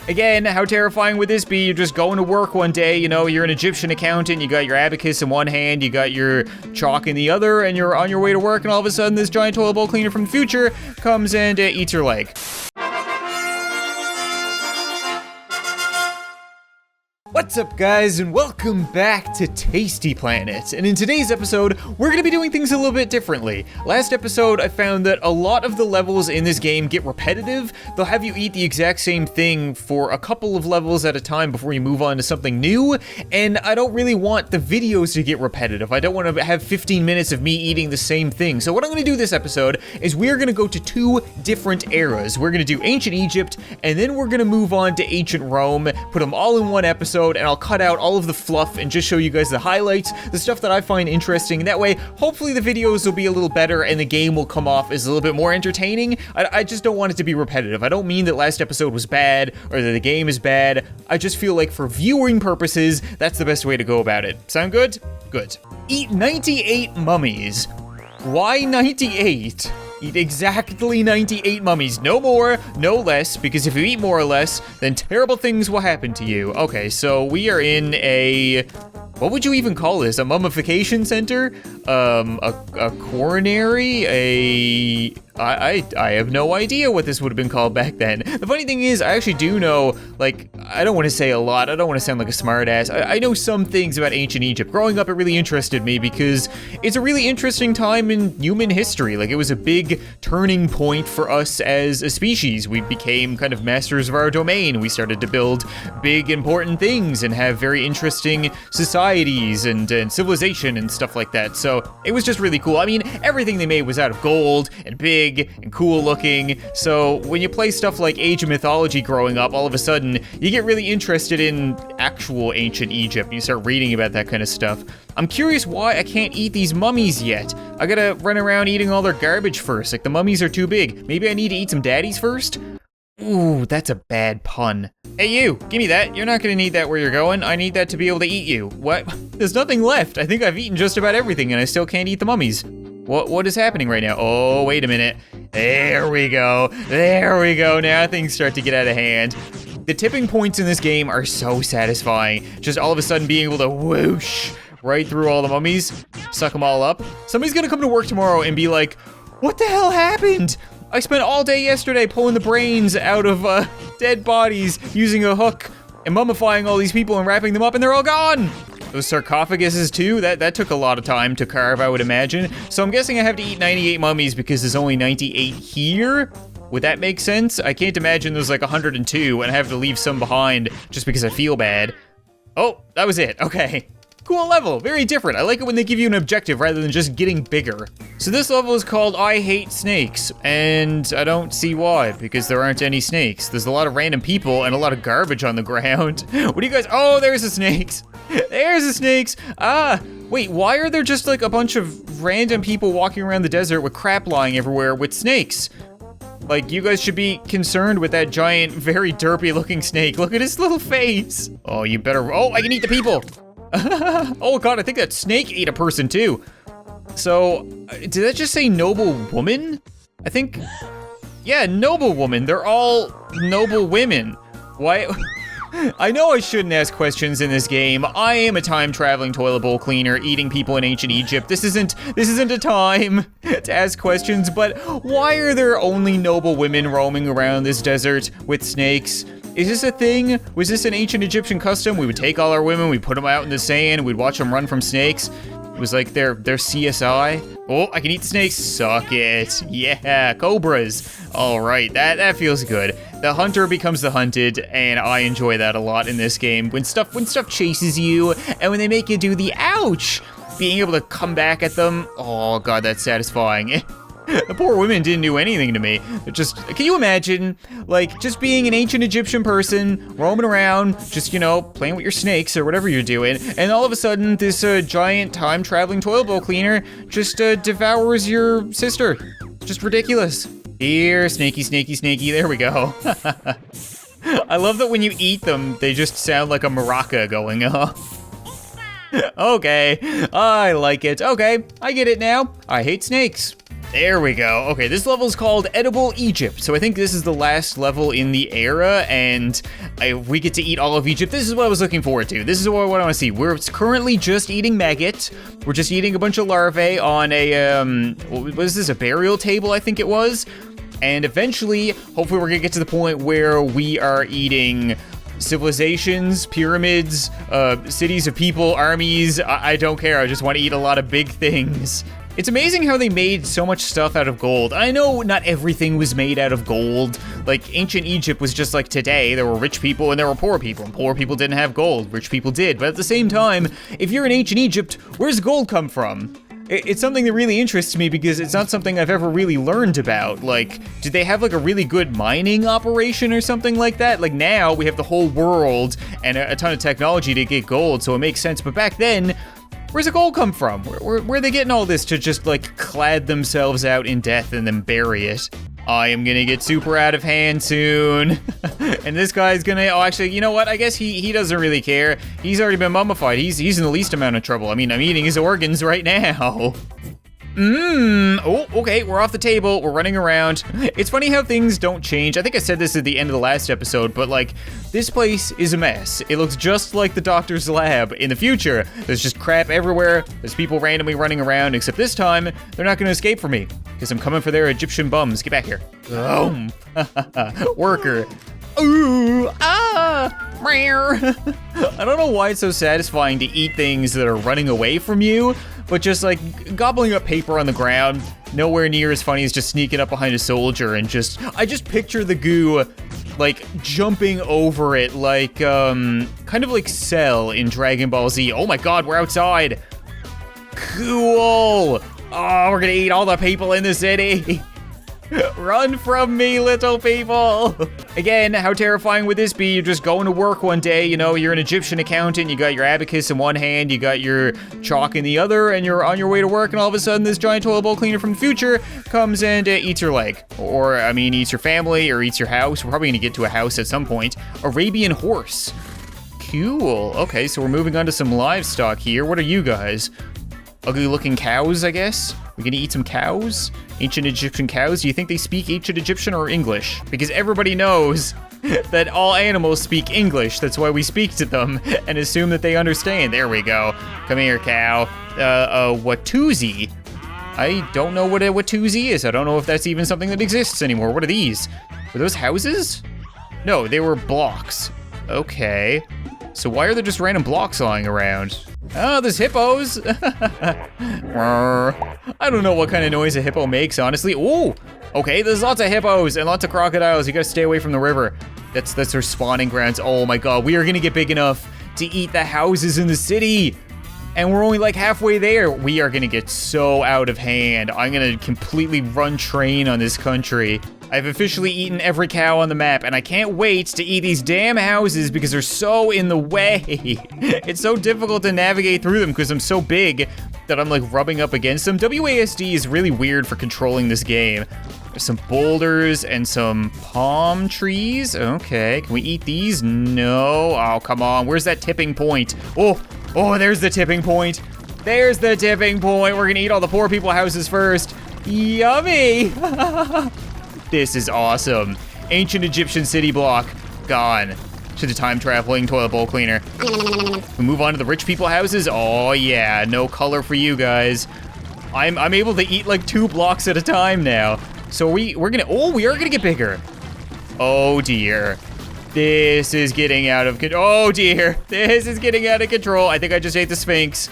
Again, how terrifying would this be? You're just going to work one day, you know, you're an Egyptian accountant, you got your abacus in one hand, you got your chalk in the other, and you're on your way to work, and all of a sudden this giant toilet bowl cleaner from the future comes and eats your leg. What's up, guys, and welcome back to Tasty Planet. And in today's episode, we're gonna be doing things a little bit differently. Last episode, I found that a lot of the levels in this game get repetitive. They'll have you eat the exact same thing for a couple of levels at a time before you move on to something new, and I don't really want the videos to get repetitive. I don't want to have 15 minutes of me eating the same thing. So what I'm gonna do this episode is we're gonna go to two different eras. We're gonna do Ancient Egypt, and then we're gonna move on to Ancient Rome, put them all in one episode, and I'll cut out all of the fluff and just show you guys the highlights, the stuff that I find interesting. That way, hopefully the videos will be a little better and the game will come off as a little bit more entertaining. I just don't want it to be repetitive. I don't mean that last episode was bad or that the game is bad. I just feel like for viewing purposes, that's the best way to go about it. Sound good? Good. Eat 98 mummies. Why 98? Eat exactly 98 mummies, no more, no less, because if you eat more or less, then terrible things will happen to you. Okay, so we are in a, what would you even call this? A mummification center? A coronary? I have no idea what this would have been called back then. The funny thing is, I actually do know, like, I don't want to say a lot, I don't want to sound like a smartass. I know some things about ancient Egypt. Growing up, it really interested me because it's a really interesting time in human history. Like, it was a big turning point for us as a species. We became kind of masters of our domain. We started to build big, important things and have very interesting societies and civilization and stuff like that. So it was just really cool. I mean, everything they made was out of gold and big and cool looking, so when you play stuff like Age of Mythology growing up, all of a sudden, you get really interested in actual ancient Egypt, and you start reading about that kind of stuff. I'm curious why I can't eat these mummies yet. I gotta run around eating all their garbage first, like the mummies are too big. Maybe I need to eat some daddies first? Ooh, that's a bad pun. Hey you, give me that. You're not gonna need that where you're going. I need that to be able to eat you. What? There's nothing left. I think I've eaten just about everything and I still can't eat the mummies. What is happening right now? Oh, wait a minute. There we go. There we go. Now things start to get out of hand. The tipping points in this game are so satisfying. Just all of a sudden being able to whoosh right through all the mummies, suck them all up. Somebody's gonna come to work tomorrow and be like, what the hell happened? I spent all day yesterday pulling the brains out of dead bodies using a hook and mummifying all these people and wrapping them up and they're all gone. Those sarcophaguses too, that took a lot of time to carve, I would imagine. So I'm guessing I have to eat 98 mummies because there's only 98 here? Would that make sense? I can't imagine there's like 102 and I have to leave some behind just because I feel bad. Oh, that was it, okay. Cool level, very different. I like it when they give you an objective rather than just getting bigger. So this level is called I Hate Snakes, and I don't see why, because there aren't any snakes. There's a lot of random people and a lot of garbage on the ground. What do you guys, oh, there's the snakes. There's the snakes. Ah, wait, why are there just like a bunch of random people walking around the desert with crap lying everywhere with snakes? Like, you guys should be concerned with that giant, very derpy looking snake. Look at his little face. Oh, you better, oh, I can eat the people. Oh god, I think that snake ate a person too. So, did that just say noble woman? I think, yeah, noble woman. They're all noble women. Why? I know I shouldn't ask questions in this game. I am a time-traveling toilet bowl cleaner eating people in ancient Egypt. This isn't a time to ask questions, but why are there only noble women roaming around this desert with snakes? Is this a thing? Was this an ancient Egyptian custom? We would take all our women, we'd put them out in the sand, we'd watch them run from snakes. It was like their CSI. Oh, I can eat snakes. Suck it. Yeah, cobras. All right, that feels good. The hunter becomes the hunted, and I enjoy that a lot in this game. When stuff chases you, and when they make you do the ouch, being able to come back at them. Oh god, that's satisfying. The poor women didn't do anything to me. Can you imagine, like, just being an ancient Egyptian person, roaming around, just, you know, playing with your snakes or whatever you're doing, and all of a sudden, this giant time-traveling toilet bowl cleaner just devours your sister. Just ridiculous. Here, snakey, snakey, snakey, there we go. I love that when you eat them, they just sound like a maraca going off. Okay, I like it. Okay, I get it now. I hate snakes. There we go. Okay, this level is called Edible Egypt. So I think this is the last level in the era, and we get to eat all of Egypt. This is what I was looking forward to. This is what I want to see. We're currently just eating maggot. We're just eating a bunch of larvae on a, what is this, a burial table, I think it was. And eventually, hopefully we're gonna get to the point where we are eating civilizations, pyramids, cities of people, armies. I don't care. I just want to eat a lot of big things. It's amazing how they made so much stuff out of gold. I know not everything was made out of gold. Like, ancient Egypt was just like today. There were rich people and there were poor people. And poor people didn't have gold. Rich people did. But at the same time, if you're in ancient Egypt, where's gold come from? It's something that really interests me because it's not something I've ever really learned about. Like, did they have like a really good mining operation or something like that? Like now we have the whole world and a ton of technology to get gold, so it makes sense. But back then, where's the gold come from? Where are they getting all this to just like clad themselves out in death and then bury it? I am gonna get super out of hand soon. And this guy's gonna, oh, actually, you know what? I guess he doesn't really care. He's already been mummified. He's in the least amount of trouble. I mean, I'm eating his organs right now. Oh, okay, we're off the table, we're running around. It's funny how things don't change. I think I said this at the end of the last episode, but like, this place is a mess. It looks just like the doctor's lab. In the future, there's just crap everywhere. There's people randomly running around, except this time, they're not gonna escape from me, because I'm coming for their Egyptian bums. Get back here. Boom. Worker. Ooh, ah, I don't know why it's so satisfying to eat things that are running away from you, but just like gobbling up paper on the ground, nowhere near as funny as just sneaking up behind a soldier and I just picture the goo like jumping over it like, kind of like Cell in Dragon Ball Z. Oh my God, we're outside. Cool. Oh, we're gonna eat all the people in the city. Run from me, little people. Again, how terrifying would this be? You're just going to work one day, you know, you're an Egyptian accountant, you got your abacus in one hand, you got your chalk in the other, and you're on your way to work, and all of a sudden this giant toilet bowl cleaner from the future comes and eats your leg. Or, I mean, eats your family, or eats your house. We're probably gonna get to a house at some point. Arabian horse. Cool. Okay, so we're moving on to some livestock here. What are you guys? Ugly looking cows, I guess? We're gonna eat some cows? Ancient Egyptian cows? Do you think they speak ancient Egyptian or English? Because everybody knows that all animals speak English. That's why we speak to them and assume that they understand. There we go. Come here, cow. Watusi. I don't know what a Watusi is. I don't know if that's even something that exists anymore. What are these? Were those houses? No, they were blocks. Okay. So why are there just random blocks lying around? Oh, there's hippos. I don't know what kind of noise a hippo makes, honestly. Ooh, okay, there's lots of hippos and lots of crocodiles. You gotta stay away from the river. That's their spawning grounds. Oh my God, we are gonna get big enough to eat the houses in the city. And we're only like halfway there. We are gonna get so out of hand. I'm gonna completely run train on this country. I've officially eaten every cow on the map, and I can't wait to eat these damn houses because they're so in the way. It's so difficult to navigate through them because I'm so big that I'm like rubbing up against them. WASD is really weird for controlling this game. There's some boulders and some palm trees. Okay, can we eat these? No. Oh, come on. Where's that tipping point? Oh, there's the tipping point. There's the tipping point. We're gonna eat all the poor people houses first. Yummy. This is awesome. Ancient Egyptian city block, gone. To the time traveling toilet bowl cleaner. We move on to the rich people houses. Oh yeah, no color for you guys. I'm able to eat like 2 blocks at a time now. So we are gonna get bigger. Oh dear. This is getting out of control. Oh dear, this is getting out of control. I think I just ate the Sphinx.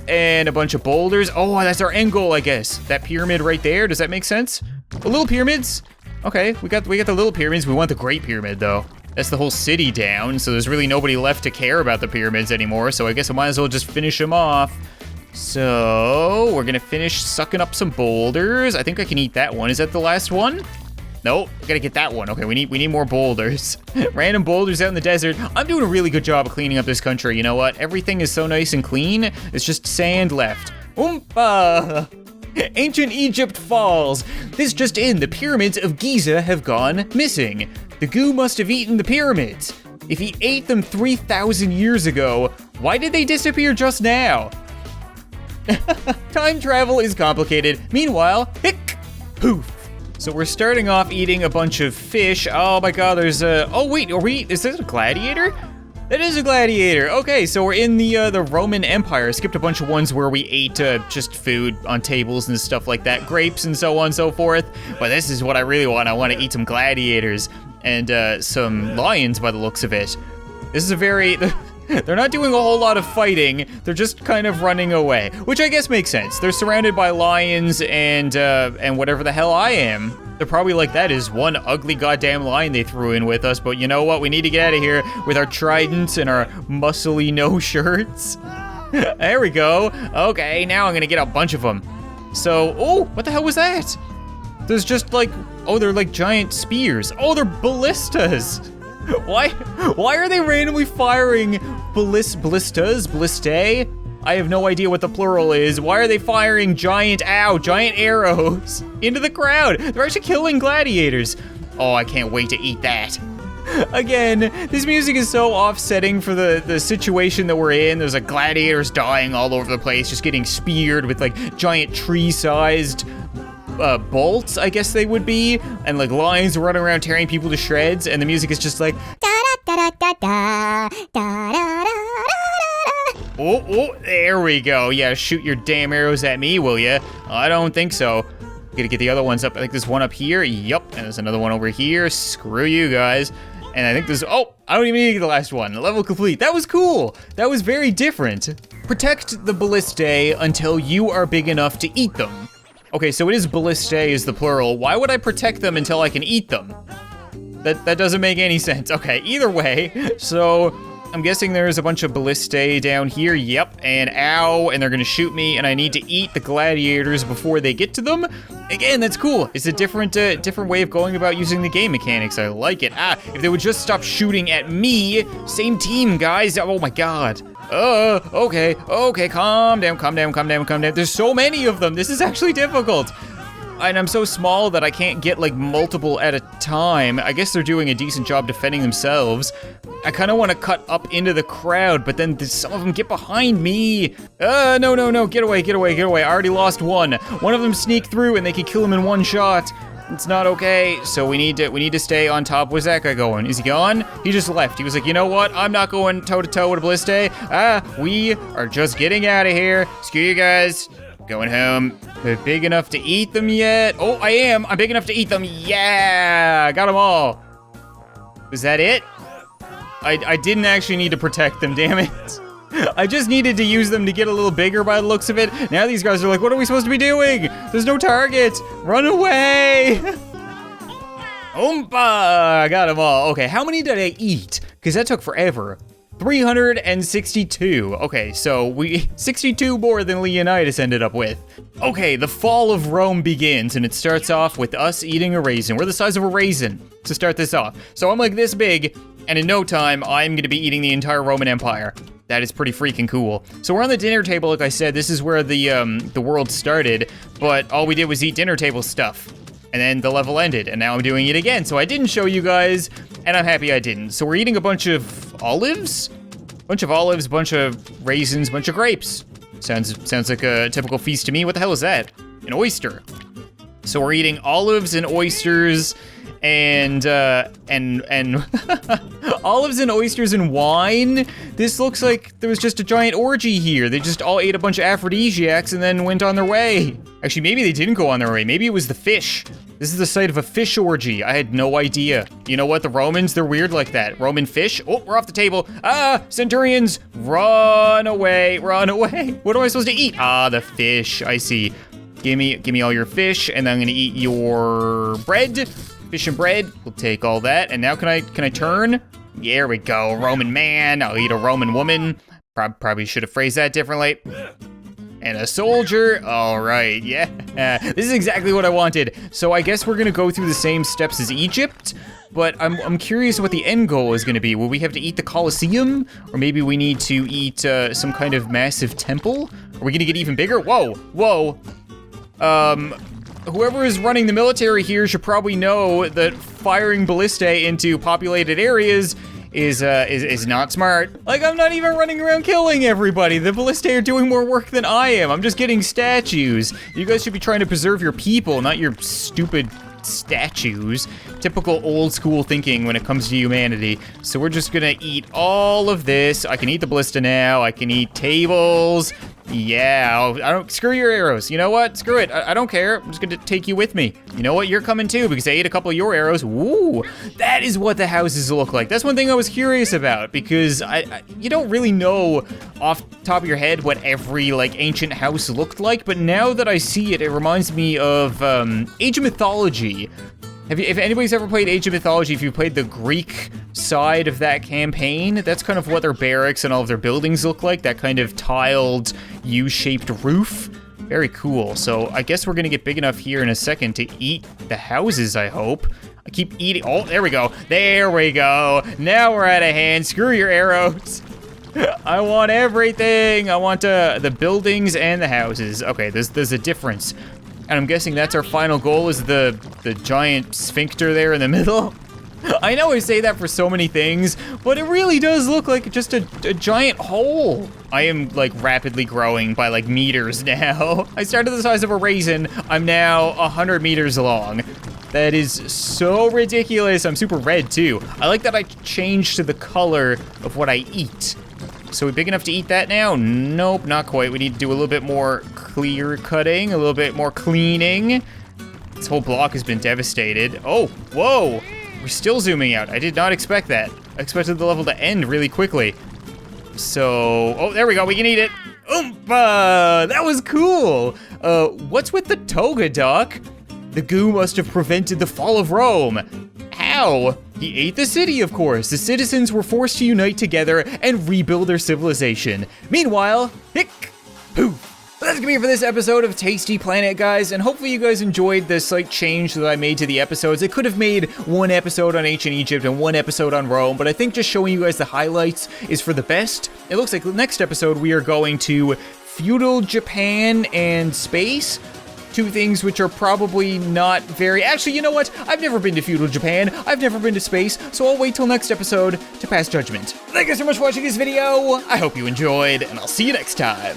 And a bunch of boulders. Oh, that's our end goal, I guess. That pyramid right there, does that make sense? The little pyramids? Okay, we got the little pyramids. We want the Great Pyramid though. That's the whole city down, so there's really nobody left to care about the pyramids anymore, so I guess I might as well just finish them off. So, we're gonna finish sucking up some boulders. I think I can eat that one. Is that the last one? Nope, I gotta get that one. Okay, we need more boulders. Random boulders out in the desert. I'm doing a really good job of cleaning up this country. You know what? Everything is so nice and clean. It's just sand left. Oompa! Ancient Egypt falls. This just in, the pyramids of Giza have gone missing. The goo must have eaten the pyramids. If he ate them 3,000 years ago, why did they disappear just now? Time travel is complicated. Meanwhile, hick, poof. So we're starting off eating a bunch of fish. Oh my god, there's a, oh wait, is this a gladiator? That is a gladiator. Okay, so we're in the Roman Empire. I skipped a bunch of ones where we ate just food on tables and stuff like that, grapes and so on and so forth. But this is what I really want. I want to eat some gladiators and some lions by the looks of it. This is a very, they're not doing a whole lot of fighting. They're just kind of running away, which I guess makes sense. They're surrounded by lions and whatever the hell I am. They're probably like, that is one ugly goddamn lion they threw in with us, but you know what? We need to get out of here with our tridents and our muscly no shirts. There we go. Okay, now I'm gonna get a bunch of them. So, oh, what the hell was that? There's just like, oh, they're like giant spears. Oh, they're ballistas. Why are they randomly firing ballistae? I have no idea what the plural is. Why are they firing giant arrows into the crowd? They're actually killing gladiators. Oh, I can't wait to eat that. Again, this music is so offsetting for the situation that we're in. There's like gladiators dying all over the place, just getting speared with like giant tree-sized bolts, I guess they would be, and like lions running around tearing people to shreds, and the music is just like da da da da da da da da. Oh, there we go. Yeah, shoot your damn arrows at me, will ya? I don't think so. Gotta get the other ones up. I think there's one up here. Yup, and there's another one over here. Screw you guys. And I think there's, oh, I don't even need to get the last one. Level complete. That was cool. That was very different. Protect the ballistae until you are big enough to eat them. Okay, so it is ballistae is the plural. Why would I protect them until I can eat them? That doesn't make any sense. Okay, either way, so I'm guessing there's a bunch of ballistae down here. Yep, and ow, and they're gonna shoot me, and I need to eat the gladiators before they get to them. Again, that's cool. It's a different way of going about using the game mechanics. I like it. If they would just stop shooting at me. Same team, guys. Oh my god. Okay, calm down. There's so many of them. This is actually difficult. And I'm so small that I can't get like multiple at a time. I guess they're doing a decent job defending themselves. I kind of want to cut up into the crowd, but then some of them get behind me. No, get away. I already lost one. One of them sneaked through and they could kill him in one shot. It's not okay, so we need to stay on top. Where's that guy going? Is he gone? He just left. He was like, you know what? I'm not going toe-to-toe with a ballistae. We are just getting out of here. Screw you guys. Going home. They're big enough to eat them yet? Oh, I am. I'm big enough to eat them. Yeah, got them all. Was that it? I didn't actually need to protect them, damn it. I just needed to use them to get a little bigger by the looks of it. Now these guys are like, what are we supposed to be doing? There's no target. Run away. Oompa, I got them all. Okay, how many did I eat? Because that took forever. 362. Okay, so 62 more than Leonidas ended up with. Okay, the fall of Rome begins, and it starts off with us eating a raisin. We're the size of a raisin to start this off. So I'm like this big, and in no time, I'm gonna be eating the entire Roman Empire. That is pretty freaking cool. So we're on the dinner table, like I said. This is where the world started, but all we did was eat dinner table stuff. And then the level ended, and now I'm doing it again. So I didn't show you guys, and I'm happy I didn't. So we're eating a bunch of olives? Bunch of raisins, bunch of grapes. Sounds like a typical feast to me. What the hell is that? An oyster. So we're eating olives and oysters and olives and oysters and wine. This looks like there was just a giant orgy here. They just all ate a bunch of aphrodisiacs and then went on their way. Actually, maybe they didn't go on their way. Maybe it was the fish. This is the site of a fish orgy. I had no idea. You know what? The Romans, they're weird like that. Roman fish. Oh, we're off the table. Centurions, run away. What am I supposed to eat? The fish. I see. Give me all your fish, and then I'm gonna eat your bread. Fish and bread. We'll take all that. And now can I turn? There we go. Roman man. I'll eat a Roman woman. Probably should have phrased that differently. And a soldier. All right, yeah. This is exactly what I wanted. So I guess we're gonna go through the same steps as Egypt, but I'm curious what the end goal is gonna be. Will we have to eat the Colosseum? Or maybe we need to eat some kind of massive temple? Are we gonna get even bigger? Whoa. Whoever is running the military here should probably know that firing ballistae into populated areas is not smart. Like, I'm not even running around killing everybody. The ballistae are doing more work than I am. I'm just getting statues. You guys should be trying to preserve your people, not your stupid statues. Typical old school thinking when it comes to humanity. So we're just gonna eat all of this. I can eat the ballista now. I can eat tables. Yeah, I don't, screw your arrows. You know what? Screw it. I don't care. I'm just gonna take you with me. You know what? You're coming too because I ate a couple of your arrows. Ooh, that is what the houses look like. That's one thing I was curious about because you don't really know off the top of your head what every like ancient house looked like, but now that I see it, it reminds me of Age of Mythology. If anybody's ever played Age of Mythology, if you played the Greek side of that campaign, that's kind of what their barracks and all of their buildings look like, that kind of tiled U-shaped roof. Very cool. So I guess we're gonna get big enough here in a second to eat the houses, I hope. I keep eating, oh, there we go. There we go. Now we're out of hand. Screw your arrows. I want everything. I want the buildings and the houses. Okay, there's a difference. And I'm guessing that's our final goal is the giant sphincter there in the middle. I know I say that for so many things, but it really does look like just a giant hole. I am like rapidly growing by like meters now. I started the size of a raisin. I'm now 100 meters long. That is so ridiculous. I'm super red too. I like that I changed to the color of what I eat. So we big enough to eat that now? Nope, not quite. We need to do a little bit more clear cutting, a little bit more cleaning. This whole block has been devastated. Oh, whoa, we're still zooming out. I did not expect that. I expected the level to end really quickly. So, oh, there we go, we can eat it. Oompa, that was cool. What's with the toga, Doc? The goo must have prevented the fall of Rome. How? He ate the city, of course. The citizens were forced to unite together and rebuild their civilization. Meanwhile, hick, poof. That's gonna be it for this episode of Tasty Planet, guys, and hopefully you guys enjoyed the slight change that I made to the episodes. It could have made one episode on ancient Egypt and one episode on Rome, but I think just showing you guys the highlights is for the best. It looks like the next episode we are going to feudal Japan and space. Two things which are probably not very... Actually, you know what? I've never been to feudal Japan. I've never been to space, so I'll wait till next episode to pass judgment. Thank you so much for watching this video. I hope you enjoyed, and I'll see you next time.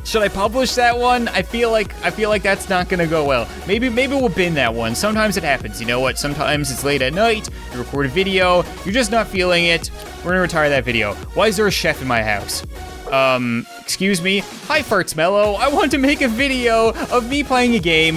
Should I publish that one? I feel like that's not gonna go well. Maybe we'll bin that one. Sometimes it happens. You know what? Sometimes it's late at night. You record a video. You're just not feeling it. We're gonna retire that video. Why is there a chef in my house? Excuse me. Hi, Farts Mellow. I want to make a video of me playing a game